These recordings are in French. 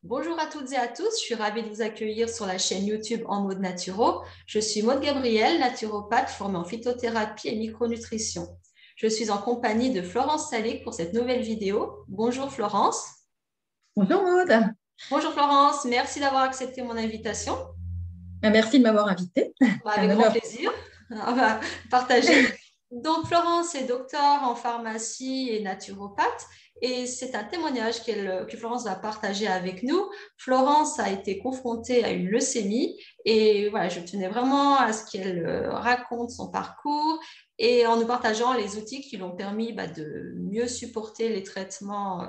Bonjour à toutes et à tous, je suis ravie de vous accueillir sur la chaîne YouTube En mode naturo. Je suis Maude Gabrielle, naturopathe formée en phytothérapie et micronutrition. Je suis en compagnie de Florence Salic pour cette nouvelle vidéo. Bonjour Florence. Bonjour Maud. Bonjour Florence, merci d'avoir accepté mon invitation. Merci de m'avoir invitée. C'est Avec un grand honneur. plaisir. On va partager. Donc, Florence est docteur en pharmacie et naturopathe et c'est un témoignage que Florence va partager avec nous. Florence a été confrontée à une leucémie et voilà, je tenais vraiment à ce qu'elle raconte son parcours et en nous partageant les outils qui l'ont permis de mieux supporter les traitements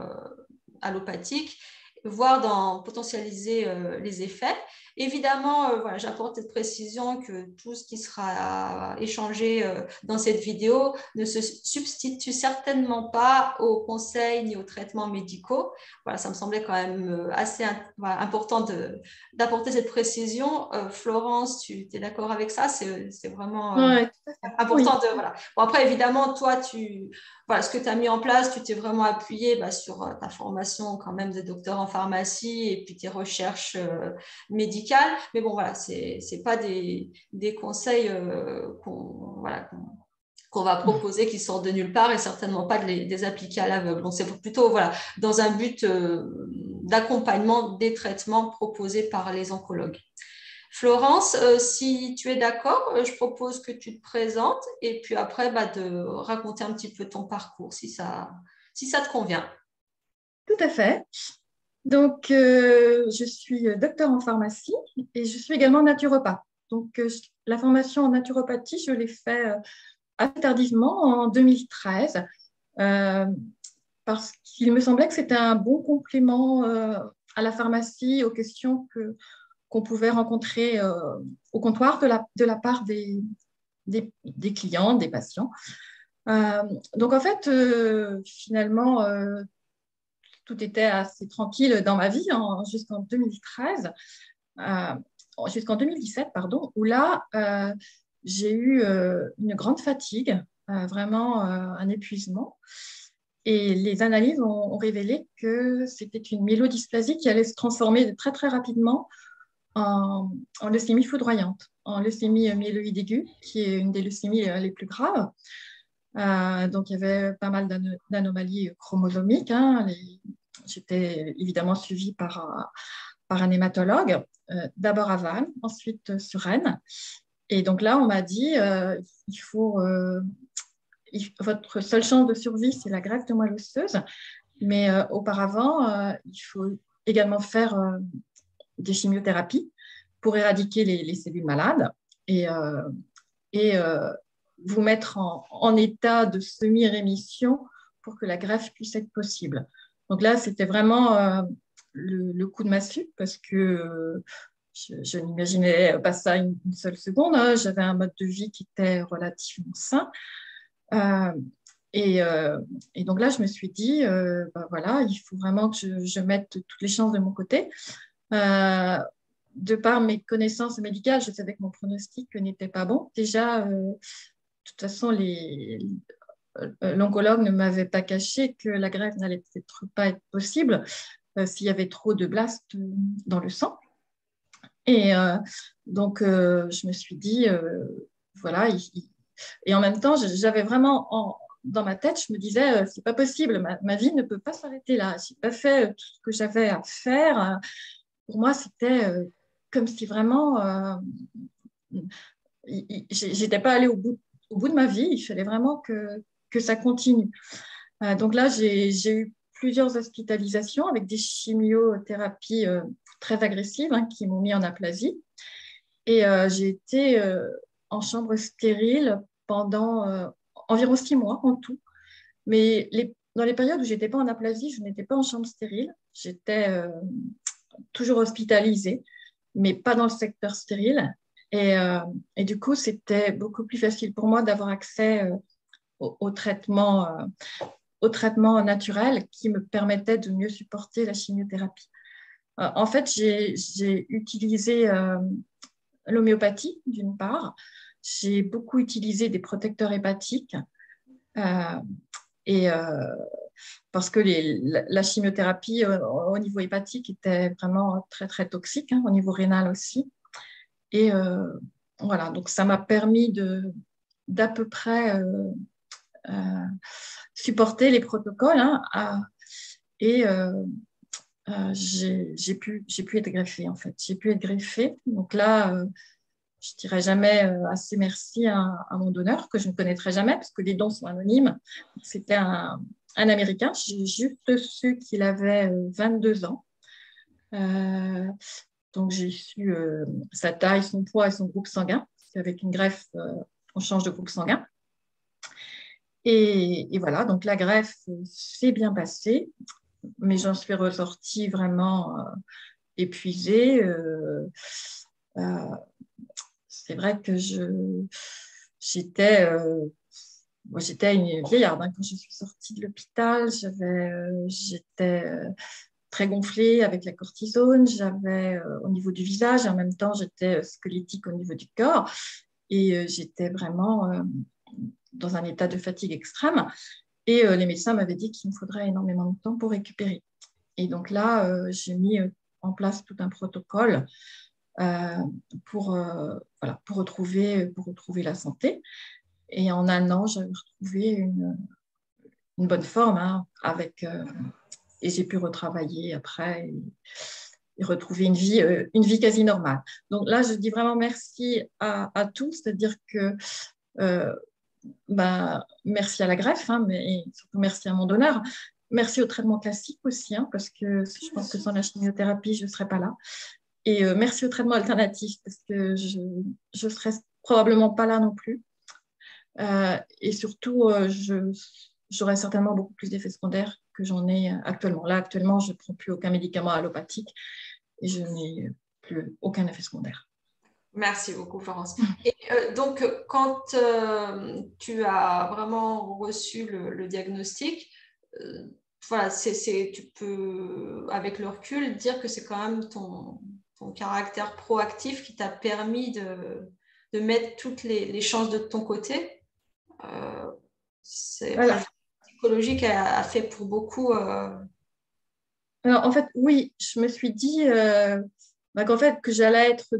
allopathiques, voire d'en potentialiser les effets. Évidemment, voilà, j'apporte cette précision que tout ce qui sera échangé dans cette vidéo ne se substitue certainement pas aux conseils ni aux traitements médicaux. Voilà, ça me semblait quand même assez voilà, important d'apporter cette précision. Florence, tu es d'accord avec ça? C'est vraiment Ouais, tout à fait. important Oui, de... Voilà. Bon, après, évidemment, toi, voilà, ce que tu as mis en place, tu t'es vraiment appuyé sur ta formation quand même de docteur en pharmacie et puis tes recherches médicales. Mais bon, voilà, c'est pas des conseils voilà, qu'on va proposer qui sortent de nulle part et certainement pas des appliquer à l'aveugle. Donc, c'est plutôt voilà, dans un but d'accompagnement des traitements proposés par les oncologues. Florence, si tu es d'accord, je propose que tu te présentes et puis après de raconter un petit peu ton parcours si ça te convient. tout à fait. Donc, je suis docteur en pharmacie et je suis également naturopathe. Donc, la formation en naturopathie, je l'ai fait assez tardivement en 2013 euh, parce qu'il me semblait que c'était un bon complément à la pharmacie, aux questions qu'on pouvait rencontrer au comptoir de la part des clients, des patients. Euh, donc en fait, finalement, tout était assez tranquille dans ma vie jusqu'en 2013, euh, jusqu'en 2017, pardon, où là, j'ai eu une grande fatigue, vraiment un épuisement. Et les analyses ont révélé que c'était une myélodysplasie qui allait se transformer très, très rapidement en leucémie foudroyante, en leucémie myéloïde aiguë, qui est une des leucémies les plus graves. Donc, il y avait pas mal d'anomalies chromosomiques. J'étais évidemment suivie par un hématologue, d'abord à Vannes, ensuite sur Rennes. Et donc là, on m'a dit, il faut, votre seule chance de survie, c'est la greffe de moelle osseuse. Mais auparavant, il faut également faire des chimiothérapies pour éradiquer les cellules malades et, et vous mettre en état de semi-rémission pour que la greffe puisse être possible. Donc là, c'était vraiment le coup de massue parce que je n'imaginais pas ça une seule seconde. J'avais un mode de vie qui était relativement sain. Euh, et donc là, je me suis dit, voilà, il faut vraiment que je mette toutes les chances de mon côté. Euh, de par mes connaissances médicales, je savais que mon pronostic n'était pas bon. Déjà, de toute façon, l'oncologue ne m'avait pas caché que la greffe n'allait peut-être pas être possible s'il y avait trop de blastes dans le sang. Et donc, je me suis dit, voilà. Et en même temps, j'avais vraiment dans ma tête, je me disais, c'est pas possible, ma vie ne peut pas s'arrêter là. J'ai pas fait tout ce que j'avais à faire. Pour moi, c'était comme si vraiment, j'étais pas allée au bout de ma vie. Il fallait vraiment que ça continue. Donc là, j'ai eu plusieurs hospitalisations avec des chimiothérapies très agressives qui m'ont mis en aplasie. Et j'ai été en chambre stérile pendant environ 6 mois en tout. Mais dans les périodes où je n'étais pas en aplasie, je n'étais pas en chambre stérile. J'étais toujours hospitalisée, mais pas dans le secteur stérile. Et du coup, c'était beaucoup plus facile pour moi d'avoir accès au traitement, au traitement naturel qui me permettait de mieux supporter la chimiothérapie. En fait, j'ai utilisé l'homéopathie, d'une part. J'ai beaucoup utilisé des protecteurs hépatiques. Euh, et parce que la chimiothérapie au niveau hépatique était vraiment très, très toxique, hein, au niveau rénal aussi. Et voilà, donc ça m'a permis d'à peu près euh, supporter les protocoles, hein, et j'ai pu être greffée, en fait. J'ai pu être greffée. Donc là, je ne dirai jamais assez merci à mon donneur, que je ne connaîtrai jamais, parce que les dons sont anonymes. C'était un Américain. J'ai juste su qu'il avait 22 ans. Euh, donc, j'ai su sa taille, son poids et son groupe sanguin. Parce qu'avec une greffe, on change de groupe sanguin. Et voilà, donc la greffe s'est bien passée, mais j'en suis ressortie vraiment épuisée. Euh, c'est vrai que j'étais j'étais une vieillarde, hein. Quand je suis sortie de l'hôpital, j'étais très gonflée avec la cortisone, j'avais au niveau du visage, et en même temps, j'étais squelettique au niveau du corps, et j'étais vraiment dans un état de fatigue extrême. Et les médecins m'avaient dit qu'il me faudrait énormément de temps pour récupérer. Et donc là, j'ai mis en place tout un protocole euh, voilà, pour retrouver la santé. Et en un an, j'avais retrouvé une bonne forme, hein, et j'ai pu retravailler après et retrouver une vie quasi normale. Donc là, je dis vraiment merci à tous, c'est-à-dire que euh, merci à la greffe, hein, mais surtout merci à mon donneur. Merci au traitement classique aussi, hein, parce que je pense que sans la chimiothérapie, je ne serais pas là. Et merci au traitement alternatif, parce que je ne serais probablement pas là non plus. Et surtout, j'aurais certainement beaucoup plus d'effets secondaires que j'en ai actuellement. Là, actuellement, je ne prends plus aucun médicament allopathique et je n'ai plus aucun effet secondaire. Merci beaucoup, Florence. Et donc, quand tu as vraiment reçu le diagnostic, voilà, tu peux, avec le recul, dire que c'est quand même ton caractère proactif qui t'a permis de mettre toutes les chances de ton côté. C'est Voilà. psychologique a fait pour beaucoup. Alors, en fait, oui, je me suis dit qu'en fait, que j'allais être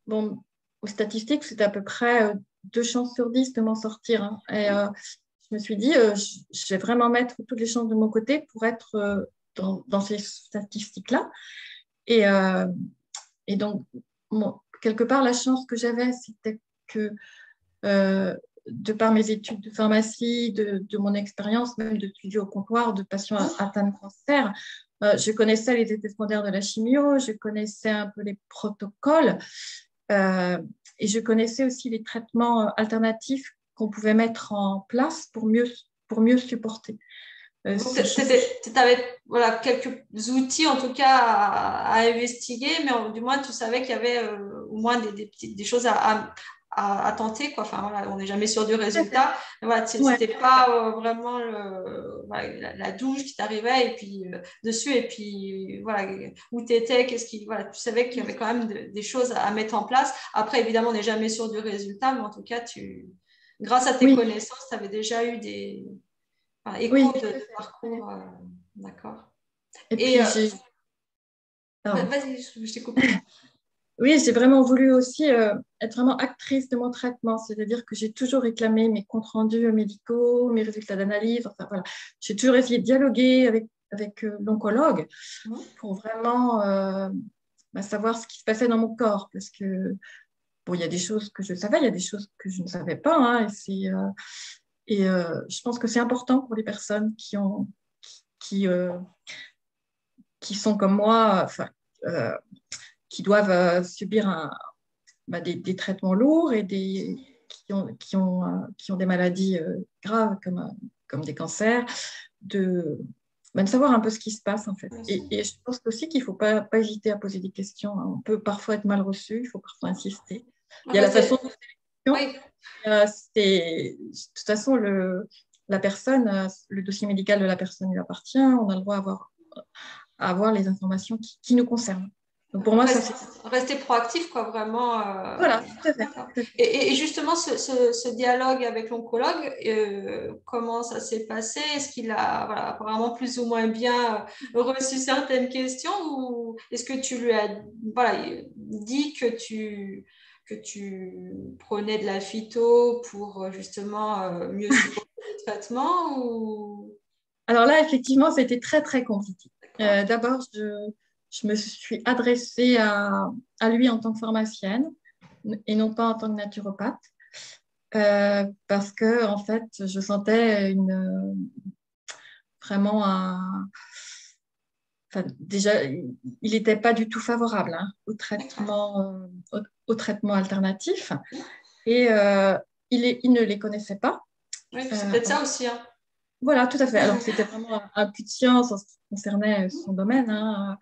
bon, aux statistiques, c'était à peu près 2 chances sur 10 de m'en sortir, hein. Et je me suis dit, je vais vraiment mettre toutes les chances de mon côté pour être dans ces statistiques-là. Et, euh, et donc, quelque part, la chance que j'avais, c'était que euh, de par mes études de pharmacie, de mon expérience, même de étudier au comptoir de patients atteints de cancer, je connaissais les effets secondaires de la chimio, je connaissais un peu les protocoles, et je connaissais aussi les traitements alternatifs qu'on pouvait mettre en place pour mieux supporter. Donc, tu avais voilà, quelques outils en tout cas à investiguer, mais du moins tu savais qu'il y avait au moins des choses à tenter, quoi. Enfin, voilà, on n'est jamais sûr du résultat. Voilà, c'était pas vraiment voilà, la douche qui t'arrivait et puis dessus, et puis voilà, où tu étais, voilà, tu savais qu'il y avait quand même des choses à mettre en place. Après, évidemment, on n'est jamais sûr du résultat, mais en tout cas, grâce à tes connaissances, tu avais déjà eu écho de parcours. D'accord. Et puis, vas-y, je t'ai coupé. Oui, j'ai vraiment voulu aussi être vraiment actrice de mon traitement, c'est-à-dire que j'ai toujours réclamé mes comptes rendus médicaux, mes résultats d'analyse, enfin voilà. J'ai toujours essayé de dialoguer avec l'oncologue pour vraiment savoir ce qui se passait dans mon corps, parce que bon, il y a des choses que je savais, il y a des choses que je ne savais pas, hein, et je pense que c'est important pour les personnes qui, euh, qui sont comme moi, enfin, qui doivent subir des traitements lourds et qui ont des maladies graves comme des cancers, de savoir un peu ce qui se passe en fait. Et je pense aussi qu'il ne faut pas hésiter à poser des questions, hein. On peut parfois être mal reçu, il faut parfois insister. Il y a la façon de sélection. De toute façon, la personne, le dossier médical de la personne lui appartient, on a le droit à avoir les informations qui nous concernent. Donc pour moi, ça c'est... Rester proactif, quoi, vraiment. Voilà, tout à fait. Et justement, ce dialogue avec l'oncologue, comment ça s'est passé? Est-ce qu'il a apparemment plus ou moins bien reçu certaines questions ou est-ce que tu lui as dit que tu prenais de la phyto pour justement mieux supporter le traitement ou... Alors là, effectivement, c'était très, très compliqué. D'abord, je me suis adressée à lui en tant que pharmacienne et non pas en tant que naturopathe, parce que en fait, je sentais vraiment enfin, déjà, il n'était pas du tout favorable hein, au traitement alternatif et il ne les connaissait pas. Oui, c'est peut-être ça aussi. Hein. Voilà, tout à fait. Alors, c'était vraiment un puits de science en ce qui concernait son domaine. Hein.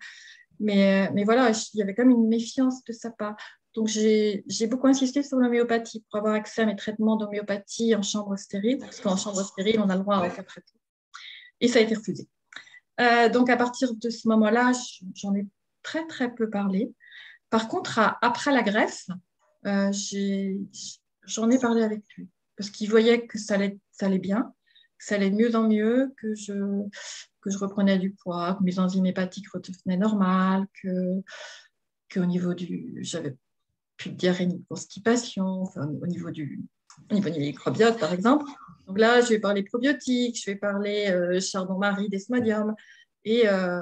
Mais voilà, il y avait quand même une méfiance de sa part. Donc, j'ai beaucoup insisté sur l'homéopathie pour avoir accès à mes traitements d'homéopathie en chambre stérile, parce qu'en chambre stérile, on a le droit à aucun traitement. Et ça a été refusé. Donc, à partir de ce moment-là, j'en ai très, très peu parlé. Par contre, après la greffe, j'en ai parlé avec lui, parce qu'il voyait que ça allait bien, que ça allait de mieux en mieux, que je reprenais du poids, que mes enzymes hépatiques redevenaient normales, qu'au niveau j'avais plus de diarrhée ni de constipation, enfin, au niveau du microbiote, par exemple. Donc là, je vais parler probiotiques, je vais parler chardon-marie, desmodium. Et, euh,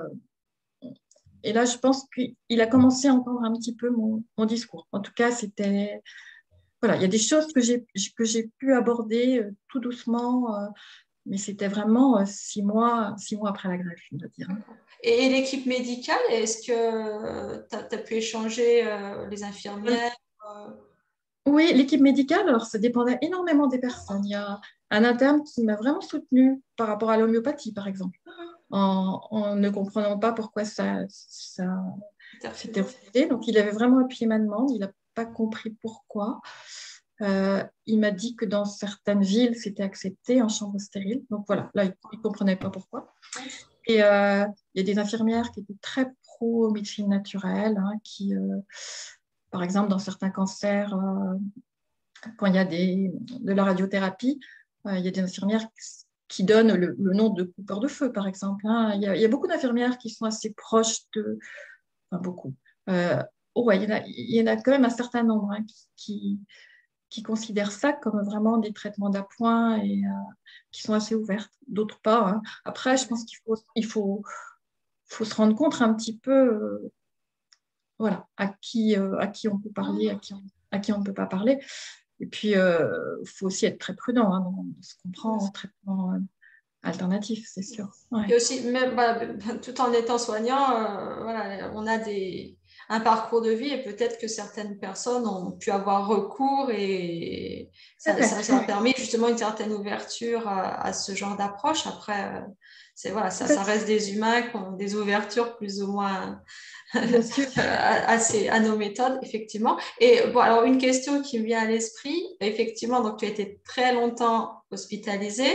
et là, je pense qu'il a commencé à entendre un petit peu mon discours. En tout cas, c'était... Voilà, il y a des choses que j'ai pu aborder tout doucement, mais c'était vraiment 6 mois après la greffe, on va dire. Et l'équipe médicale, est-ce que tu as pu échanger les infirmières Oui, l'équipe médicale, alors ça dépendait énormément des personnes. Il y a un interne qui m'a vraiment soutenue par rapport à l'homéopathie, par exemple, en ne comprenant pas pourquoi ça s'était refusé. Donc, il avait appuyé ma demande, il n'a pas compris pourquoi. Il m'a dit que dans certaines villes, c'était accepté en chambre stérile. Donc voilà, là, il ne comprenait pas pourquoi. Et il y a des infirmières qui étaient très pro-médecine naturelle, hein, qui, par exemple, dans certains cancers, quand il y a de la radiothérapie, il y a des infirmières qui donnent le nom de coupeur de feu, par exemple. Hein. Il y a beaucoup d'infirmières qui sont assez proches enfin, beaucoup. Ouais, il y en a quand même un certain nombre hein, qui considèrent ça comme vraiment des traitements d'appoint et qui sont assez ouvertes. D'autres pas. Hein. Après, je pense qu'il faut se rendre compte un petit peu voilà, à qui on peut parler, à qui on ne peut pas parler. Et puis, il faut aussi être très prudent hein, dans ce qu'on prend en traitement alternatif, c'est sûr. Ouais. Et aussi, même, tout en étant soignant, on a un parcours de vie et peut-être que certaines personnes ont pu avoir recours et ça a permis justement une certaine ouverture à ce genre d'approche. Après, ça reste des humains qui ont des ouvertures plus ou moins à nos méthodes, effectivement. Et bon, alors une question qui me vient à l'esprit, effectivement, donc tu as été très longtemps hospitalisé.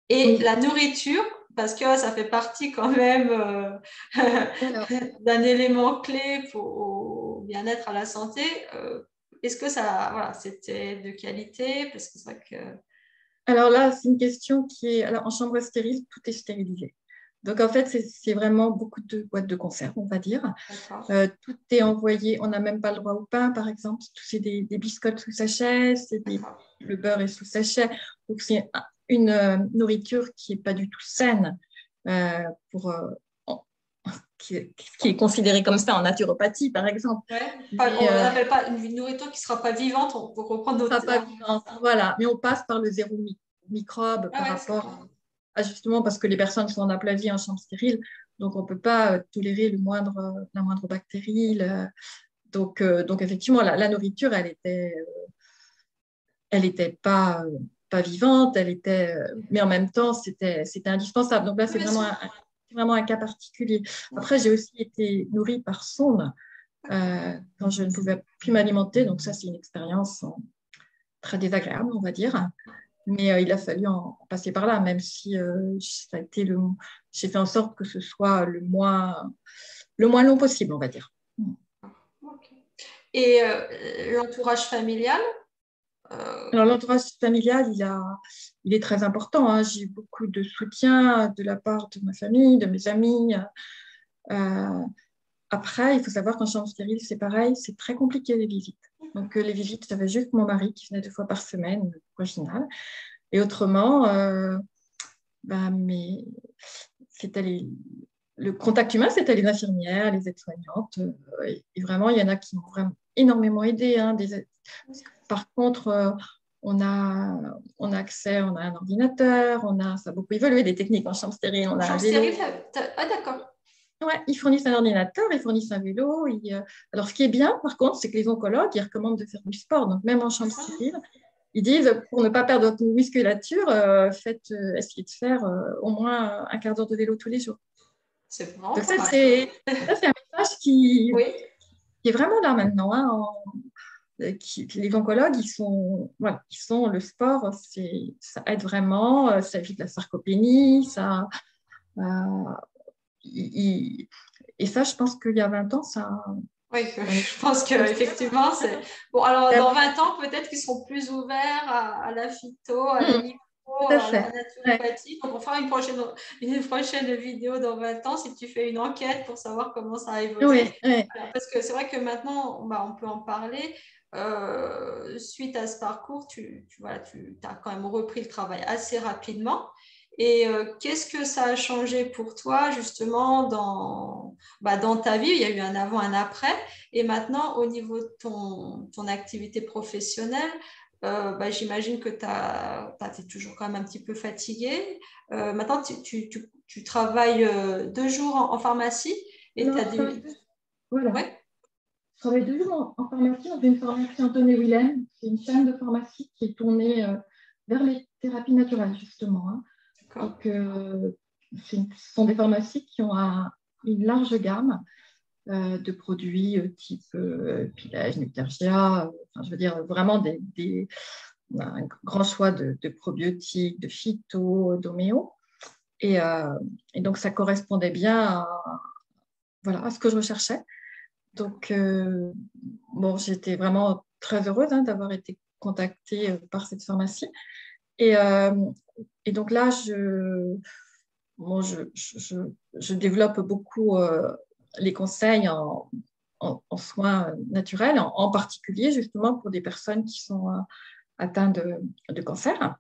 Et la nourriture, parce que ça fait partie quand même d'un élément clé au bien-être, à la santé. Est-ce que c'était de qualité? Parce que c'est vrai que... Alors là, c'est une question qui est... Alors, en chambre stérile, tout est stérilisé. Donc, en fait, c'est vraiment beaucoup de boîtes de conserve, on va dire. Tout est envoyé. On n'a même pas le droit au pain, par exemple. C'est des biscottes sous sachet, le beurre est sous sachet. Donc, c'est une nourriture qui n'est pas du tout saine qui est considérée comme ça en naturopathie, par exemple. On n'appelle pas une nourriture qui ne sera pas vivante, pour reprendre notre terme. Voilà, mais on passe par le zéro microbe par rapport à justement parce que les personnes sont en aplasie en chambre stérile, donc on ne peut pas tolérer la moindre bactérie. Donc effectivement, la nourriture, elle était pas vivante, mais en même temps, c'était indispensable. Donc là, c'est vraiment un cas particulier. Après, j'ai aussi été nourrie par sonde quand je ne pouvais plus m'alimenter. Donc ça, c'est une expérience très désagréable, on va dire. Mais il a fallu en passer par là, même si ça a été j'ai fait en sorte que ce soit le moins le moins long possible, on va dire. Ok. Et l'entourage familial? Alors, l'entourage familial, il est très important, hein. J'ai eu beaucoup de soutien de la part de ma famille, de mes amis. Euh, Après, il faut savoir qu'en chambre stérile, c'est pareil, c'est très compliqué les visites. Donc, les visites, j'avais juste mon mari qui venait 2 fois par semaine, original. Et autrement, bah, c'était le contact humain, c'était les infirmières, les aides-soignantes. Et vraiment, il y en a qui m'ont vraiment énormément aidé, hein, par contre, on a accès, on a un ordinateur, ça a beaucoup évolué, des techniques en chambre stérile, on En a un chambre vélo. stérile, ah d'accord. Ouais, ils fournissent un ordinateur, ils fournissent un vélo. Alors, ce qui est bien, par contre, c'est que les oncologues, ils recommandent de faire du sport. Donc, même en chambre stérile, ils disent, pour ne pas perdre votre musculature, essayez de faire au moins un quart d'heure de vélo tous les jours. C'est vraiment Donc, pas mal. ça, c'est un message Oui, qui est vraiment là maintenant, hein, les oncologues, voilà, le sport, ça aide vraiment, ça évite la sarcopénie, euh, il- et ça, je pense qu'il y a 20 ans, oui, je pense qu'effectivement, c'est... Bon, alors, dans 20 ans, peut-être qu'ils seront plus ouverts à la phyto, à la lipo, tout à à la fait. Ouais. naturopathie. Donc, on fera une prochaine vidéo dans 20 ans si tu fais une enquête pour savoir comment ça a évolué. Oui, oui. Alors, parce que c'est vrai que maintenant, bah, on peut en parler. Suite à ce parcours, voilà, tu as quand même repris le travail assez rapidement. Et qu'est-ce que ça a changé pour toi, justement, dans ta vie? Il y a eu un avant, un après. Et maintenant, au niveau de ton activité professionnelle, bah, j'imagine que tu es toujours quand même un petit peu fatigué. Maintenant, tu travailles 2 jours en pharmacie et tu Non, as des... voilà. Ouais, Je travaille 2 jours en pharmacie. On fait une pharmacie Anthony Willem. C'est une chaîne de pharmacie qui est tournée vers les thérapies naturelles, justement, hein. d'accord. Donc, ce sont des pharmacies qui ont une large gamme de produits type Pilège, Nectargia, enfin, je veux dire vraiment un grand choix de probiotiques, de phyto, d'homéo. Et, euh, et donc, ça correspondait bien voilà, à ce que je recherchais. Donc, bon, j'étais vraiment très heureuse, hein, d'avoir été contactée par cette pharmacie. Et, euh, et donc là, bon, je développe beaucoup les conseils en soins naturels, en particulier justement pour des personnes qui sont atteintes de cancer.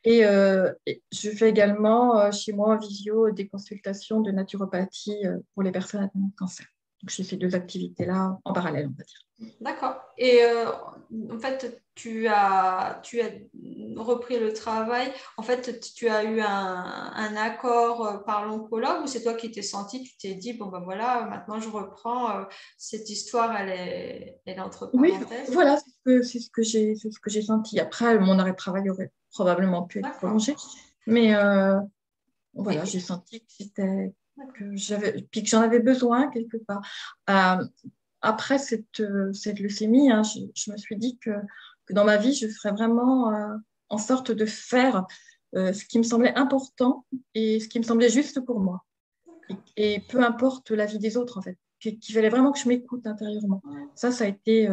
Et je fais également chez moi en visio des consultations de naturopathie pour les personnes atteintes de cancer. Donc, j'ai ces 2 activités-là en parallèle, on va dire. D'accord. Et en fait, tu as repris le travail. En fait, tu as eu un accord par l'oncologue ou c'est toi qui t'es senti, tu t'es dit, bon ben voilà, maintenant je reprends, cette histoire, elle est entre Oui, parenthèses. voilà, c'est ce que j'ai senti. Après, mon arrêt de travail aurait probablement pu être D'accord. prolongé, mais voilà, Et, j'ai senti puis que j'en avais besoin quelque part. Euh, Après cette leucémie, hein, je me suis dit que dans ma vie, je ferais vraiment en sorte de faire ce qui me semblait important et ce qui me semblait juste pour moi. Et peu importe la vie des autres, en fait. Qu'il fallait vraiment que je m'écoute intérieurement. Ça a été.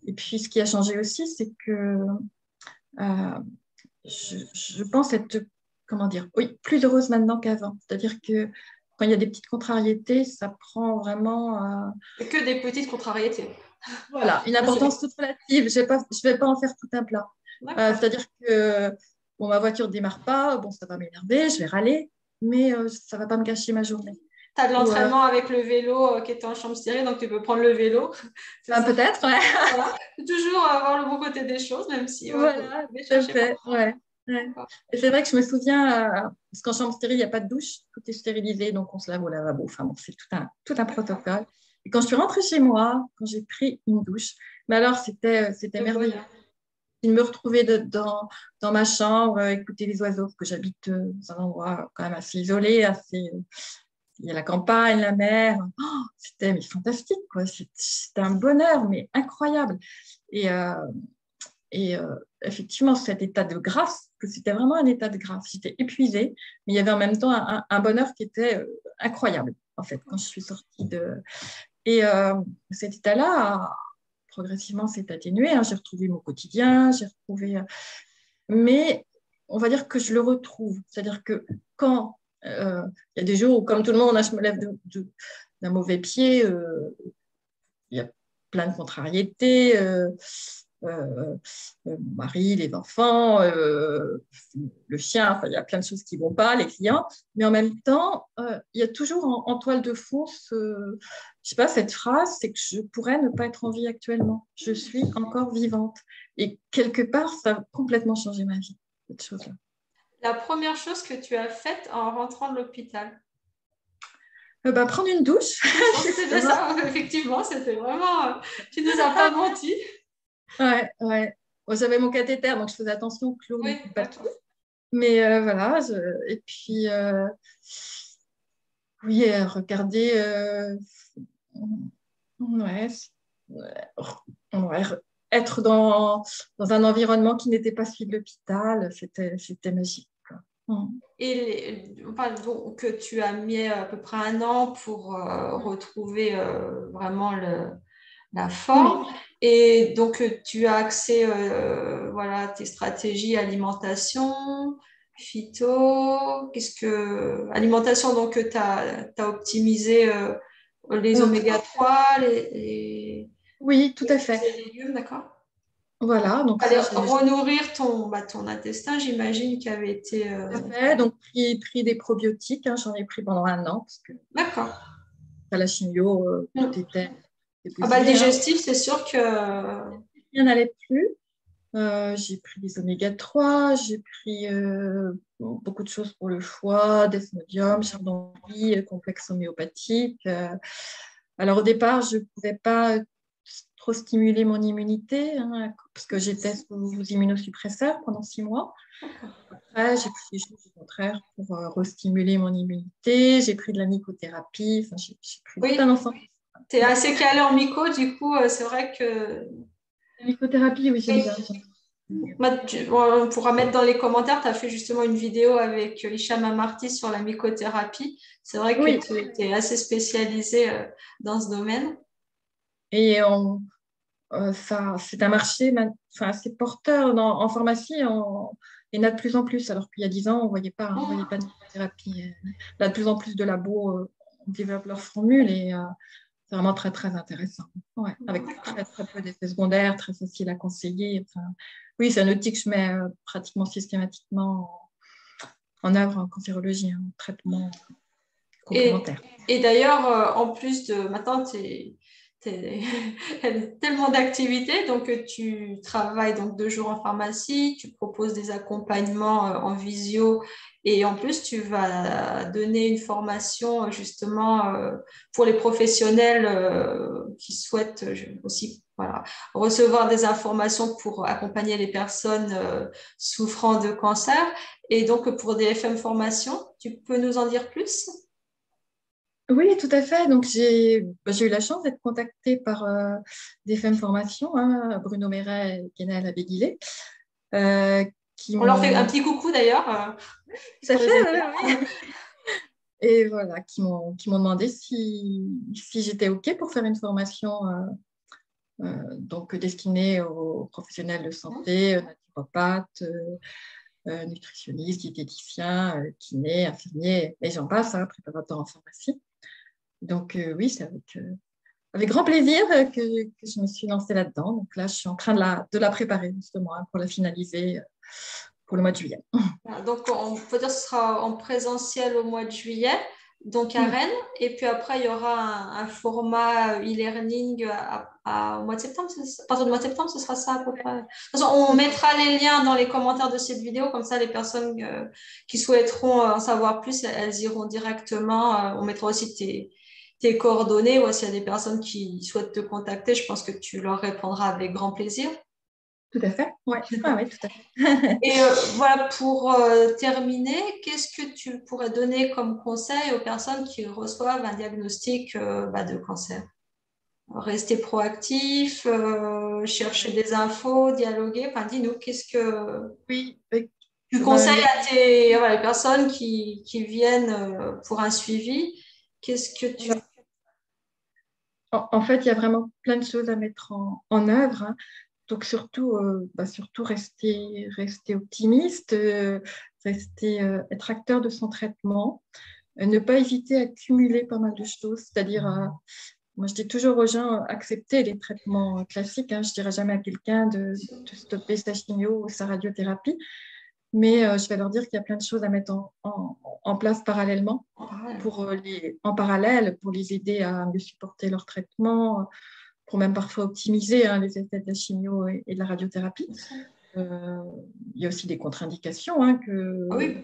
Et puis, ce qui a changé aussi, c'est que euh, je pense être, comment dire, oui, plus heureuse maintenant qu'avant. C'est-à-dire que quand il y a des petites contrariétés, ça prend vraiment c'est que des petites contrariétés. voilà, une Ça, c'est importance toute relative. Je vais pas en faire tout un plat. d'accord. C'est-à-dire que bon, ma voiture ne démarre pas, bon, ça va m'énerver, je vais râler, mais ça ne va pas me gâcher ma journée. Tu as de Ou, l'entraînement avec le vélo qui était en chambre stérile, donc tu peux prendre le vélo. C'est ça. peut-être, ouais. Voilà. Faut toujours avoir le bon côté des choses, même si il faut Voilà, les tout à chercher pas. fait. Ouais, ouais. Et c'est vrai que je me souviens, parce qu'en chambre stérile, il n'y a pas de douche, tout est stérilisé, donc on se lave au lavabo. Enfin bon, c'est tout un D'accord. protocole. Et quand je suis rentrée chez moi, quand j'ai pris une douche, mais alors c'était Le merveilleux. bonheur. De me retrouver dans ma chambre, écouter les oiseaux, parce que j'habite dans un endroit quand même assez isolé, il y a la campagne, la mer. Oh, c'était mais fantastique, quoi. C'était un bonheur, mais incroyable. Et, euh, et effectivement, cet état de grâce, que c'était vraiment un état de grâce. J'étais épuisée, mais il y avait en même temps un bonheur qui était incroyable. en fait, quand je suis sortie de... Et cet état-là, progressivement, s'est atténué. Hein. J'ai retrouvé mon quotidien, j'ai retrouvé... mais on va dire que je le retrouve. C'est-à-dire que quand il y a des jours où, comme tout le monde, je me lève d'un mauvais pied, il y a plein de contrariétés. Mon mari, les enfants, le chien, enfin, il y a plein de choses qui ne vont pas, les clients. Mais en même temps, il y a toujours en toile de fond je sais pas, cette phrase, c'est que je pourrais ne pas être en vie actuellement. Je suis encore vivante. Et quelque part, ça a complètement changé ma vie, cette chose-là. La première chose que tu as faite en rentrant de l'hôpital? Prendre une douche. C'était ça, effectivement, c'était vraiment... tu nous as pas menti. Ouais, ouais. Bon, j'avais mon cathéter, donc je faisais attention que l'eau ne Oui, coule pas trop. d'accord. Mais voilà, et puis, oui, regarder, ouais, ouais, être dans un environnement qui n'était pas celui de l'hôpital, c'était magique, quoi. Et on parle donc que tu as mis à peu près un an pour retrouver vraiment la Oui. forme. Et donc, tu as accès voilà, à tes stratégies alimentation, phyto. Alimentation, donc, tu as optimisé les Alors, oméga 3 les oui, tout à fruits fait. et légumes, d'accord? Voilà, donc Fallait ça, renourrir ton intestin, j'imagine, qui avait été... tout à fait. Donc, pris des probiotiques, hein, j'en ai pris pendant un an, parce que D'accord. à la chimio, tout était Ah bah, le bousillé. Hein. digestif, c'est sûr que... Rien n'allait plus. J'ai pris des oméga 3, j'ai pris beaucoup de choses pour le foie, desmodium, chardonnay, complexe homéopathique. Alors au départ, je ne pouvais pas trop stimuler mon immunité, hein, parce que j'étais sous immunosuppresseur pendant 6 mois. Après, j'ai pris des choses au contraire pour restimuler mon immunité. J'ai pris de la mycothérapie, enfin, j'ai pris tout un Oui, ensemble. tu es assez calé en myco, du coup, c'est vrai que... La mycothérapie, oui, j'aime bien. On pourra mettre dans les commentaires, tu as fait justement une vidéo avec Hicham Amarty sur la mycothérapie. C'est vrai que Oui, tu es assez spécialisé dans ce domaine. et c'est un marché assez porteur en pharmacie. Il y en a de plus en plus, alors qu'il y a 10 ans, on ne voyait pas, hein, on voyait pas de thérapie. Là, de plus en plus de labos développent leurs formules et c'est vraiment très, très intéressant. Ouais, avec très, très peu d'effets secondaires, très facile à conseiller. Enfin, oui, c'est un outil que je mets pratiquement systématiquement en œuvre en cancérologie, hein, en traitement Et, complémentaire. et d'ailleurs, en plus de maintenant, il y a tellement d'activités, donc tu travailles donc 2 jours en pharmacie, tu proposes des accompagnements en visio et en plus tu vas donner une formation justement pour les professionnels qui souhaitent aussi voilà, recevoir des informations pour accompagner les personnes souffrant de cancer. Et donc pour DFM Formation, tu peux nous en dire plus? Oui, tout à fait. Donc, j'ai eu la chance d'être contactée par des femmes formation, hein, Bruno Méret et Guénel Abéguilé, euh, qui On leur fait un m'ont petit coucou d'ailleurs, tout à puisqu'on fait, les aime oui, bien. oui. Et voilà, qui m'ont demandé si j'étais OK pour faire une formation donc destinée aux professionnels de santé, naturopathes, nutritionnistes, diététiciens, kinés, infirmiers, et j'en passe, hein, préparateurs en pharmacie. Donc oui, c'est avec grand plaisir que je me suis lancée là-dedans. Donc là, je suis en train de la préparer justement hein, pour la finaliser pour le mois de juillet. Voilà, donc on peut dire que ce sera en présentiel au mois de juillet, donc à Oui, Rennes, et puis après il y aura un format e-learning au mois de septembre. À partir du mois de septembre, ce sera ça à peu près. De toute façon, on mettra les liens dans les commentaires de cette vidéo, comme ça les personnes qui souhaiteront en savoir plus, elles iront directement. On mettra aussi tes coordonnées, ou s'il y a des personnes qui souhaitent te contacter, je pense que tu leur répondras avec grand plaisir. tout à fait. Ouais. Ah, oui, tout à fait. Et voilà, pour terminer, qu'est-ce que tu pourrais donner comme conseil aux personnes qui reçoivent un diagnostic de cancer? Rester proactif, chercher des infos, dialoguer. Enfin, dis-nous, qu'est-ce que Oui, tu ben, conseilles à les personnes qui viennent pour un suivi? Qu'est-ce que tu... En fait, il y a vraiment plein de choses à mettre en œuvre, hein. Donc, surtout rester optimiste, être acteur de son traitement, ne pas hésiter à cumuler pas mal de choses. C'est-à-dire, moi, je dis toujours aux gens, accepter les traitements classiques, hein. Je ne dirais jamais à quelqu'un de stopper sa chimio ou sa radiothérapie, mais je vais leur dire qu'il y a plein de choses à mettre en place parallèlement, en parallèle, pour les aider à mieux supporter leur traitement, pour même parfois optimiser, hein, les effets de la chimio et de la radiothérapie. Il y a aussi des contre-indications, hein, Oui,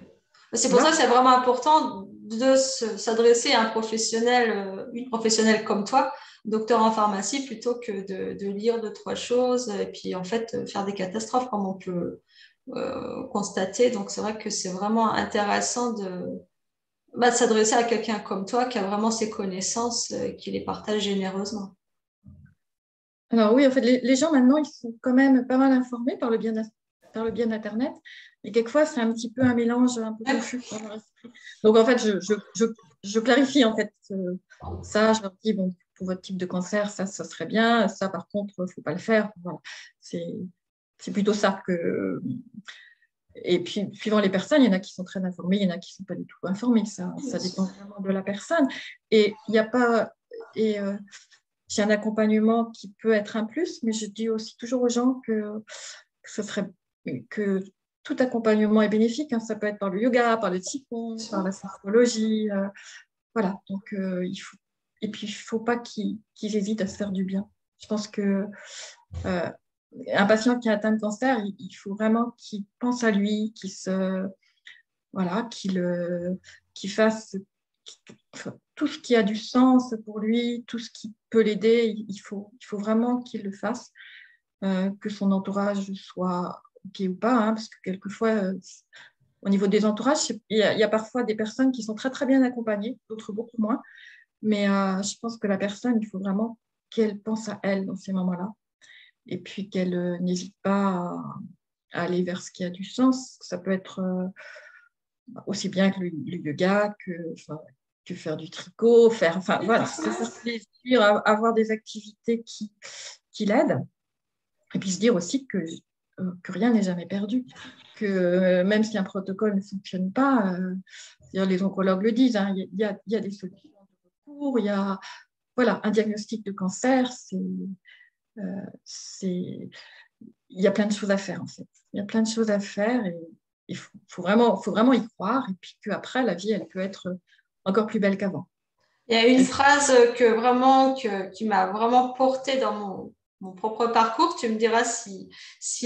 c'est pour ça voilà. que c'est vraiment important de s'adresser à un professionnel, une professionnelle comme toi, docteur en pharmacie, plutôt que de lire deux, trois choses et puis en fait faire des catastrophes comme on peut constater. Donc c'est vrai que c'est vraiment intéressant de s'adresser à quelqu'un comme toi qui a vraiment ses connaissances et qui les partage généreusement. Alors oui, en fait, les gens maintenant, ils sont quand même pas mal informés par le biais d'Internet, mais quelquefois, c'est un petit peu un mélange un peu confus dans leur esprit. Donc en fait, je clarifie en fait ça, je leur dis, bon, pour votre type de cancer, ça serait bien, ça par contre, il ne faut pas le faire. Voilà. C'est plutôt ça que... Et puis, suivant les personnes, il y en a qui sont très informés, il y en a qui ne sont pas du tout informés. Ça dépend vraiment de la personne. Et il n'y a pas... Et, j'ai un accompagnement qui peut être un plus, mais je dis aussi toujours aux gens que tout accompagnement est bénéfique, hein. Ça peut être par le yoga, par le qigong, par la sophrologie. Voilà. Donc, et puis, il ne faut pas qu'ils hésitent à se faire du bien. Je pense que un patient qui a atteint de cancer, il faut vraiment qu'il pense à lui, voilà, qu'il fasse tout ce qui a du sens pour lui, tout ce qui peut l'aider, il faut vraiment qu'il le fasse, que son entourage soit OK ou pas, hein, parce que quelquefois, au niveau des entourages, il y a parfois des personnes qui sont très, très bien accompagnées, d'autres beaucoup moins, mais je pense que la personne, il faut vraiment qu'elle pense à elle dans ces moments-là, et puis qu'elle n'hésite pas à aller vers ce qui a du sens. Ça peut être aussi bien que le yoga, que faire du tricot, enfin voilà, se faire plaisir, avoir des activités qui l'aident. Et puis se dire aussi que rien n'est jamais perdu, que même si un protocole ne fonctionne pas, les oncologues le disent, hein, il y a des solutions de recours, il y a voilà, un diagnostic de cancer, il y a plein de choses à faire en fait. Il y a plein de choses à faire et il faut vraiment y croire. Et puis qu'après, la vie, elle peut être encore plus belle qu'avant. Il y a une phrase qui m'a vraiment portée dans mon propre parcours. Tu me diras si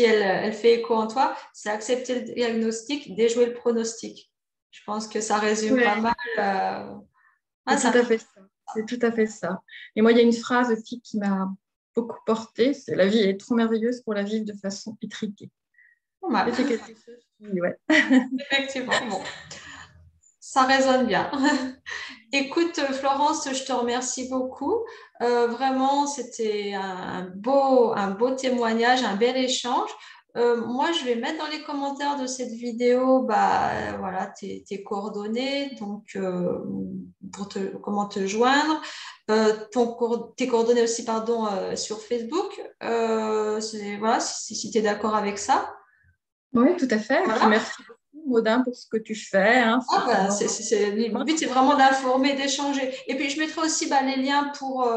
elle fait écho en toi. C'est accepter le diagnostic, déjouer le pronostic. Je pense que ça résume pas Ouais, mal. c'est tout à fait ça. C'est tout à fait ça. Et moi, il y a une phrase aussi qui m'a beaucoup portée, c'est la vie est trop merveilleuse pour la vivre de façon étriquée. Pas mal. Et c'est quelque chose qui, ouais. Effectivement. Bon, ça résonne bien. Écoute, Florence, je te remercie beaucoup. Vraiment, c'était un beau témoignage, un bel échange. Moi, je vais mettre dans les commentaires de cette vidéo voilà, tes coordonnées, donc comment te joindre, tes coordonnées aussi, pardon, sur Facebook. Voilà, si tu es d'accord avec ça. Oui, tout à fait. Et puis Voilà. merci beaucoup, Maudin, pour ce que tu fais, hein. C'est vraiment... Le but, c'est vraiment d'informer, d'échanger. Et puis, je mettrai aussi les liens pour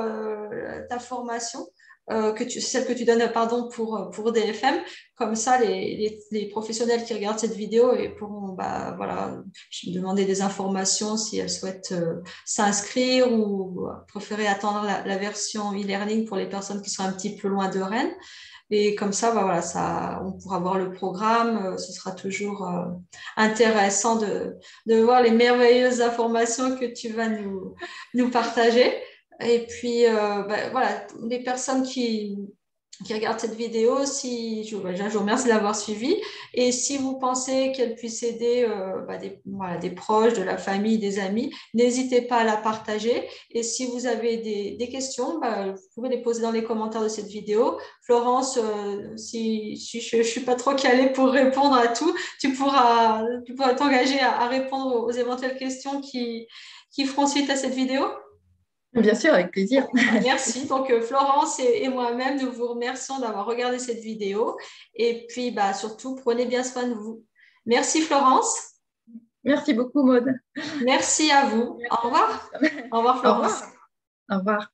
ta formation, celle que tu donnes pardon, pour DFM. Comme ça, les professionnels qui regardent cette vidéo et pourront voilà, demander des informations si elles souhaitent s'inscrire ou préférer attendre la version e-learning pour les personnes qui sont un petit peu loin de Rennes. Et comme ça, voilà, on pourra voir le programme. Ce sera toujours intéressant de voir les merveilleuses informations que tu vas nous partager. Et puis, voilà, les personnes qui regardent cette vidéo, je vous remercie de l'avoir suivie. Et si vous pensez qu'elle puisse aider des proches, de la famille, des amis, n'hésitez pas à la partager. Et si vous avez des questions, vous pouvez les poser dans les commentaires de cette vidéo. Florence, si je ne suis pas trop calée pour répondre à tout, tu pourras t'engager à répondre aux éventuelles questions qui qui feront suite à cette vidéo? Bien sûr, avec plaisir. Merci. Donc, Florence et moi-même, nous vous remercions d'avoir regardé cette vidéo. Et puis, surtout, prenez bien soin de vous. Merci, Florence. Merci beaucoup, Maud. Merci à vous. Au revoir. Au revoir, Au Florence. revoir. Au revoir.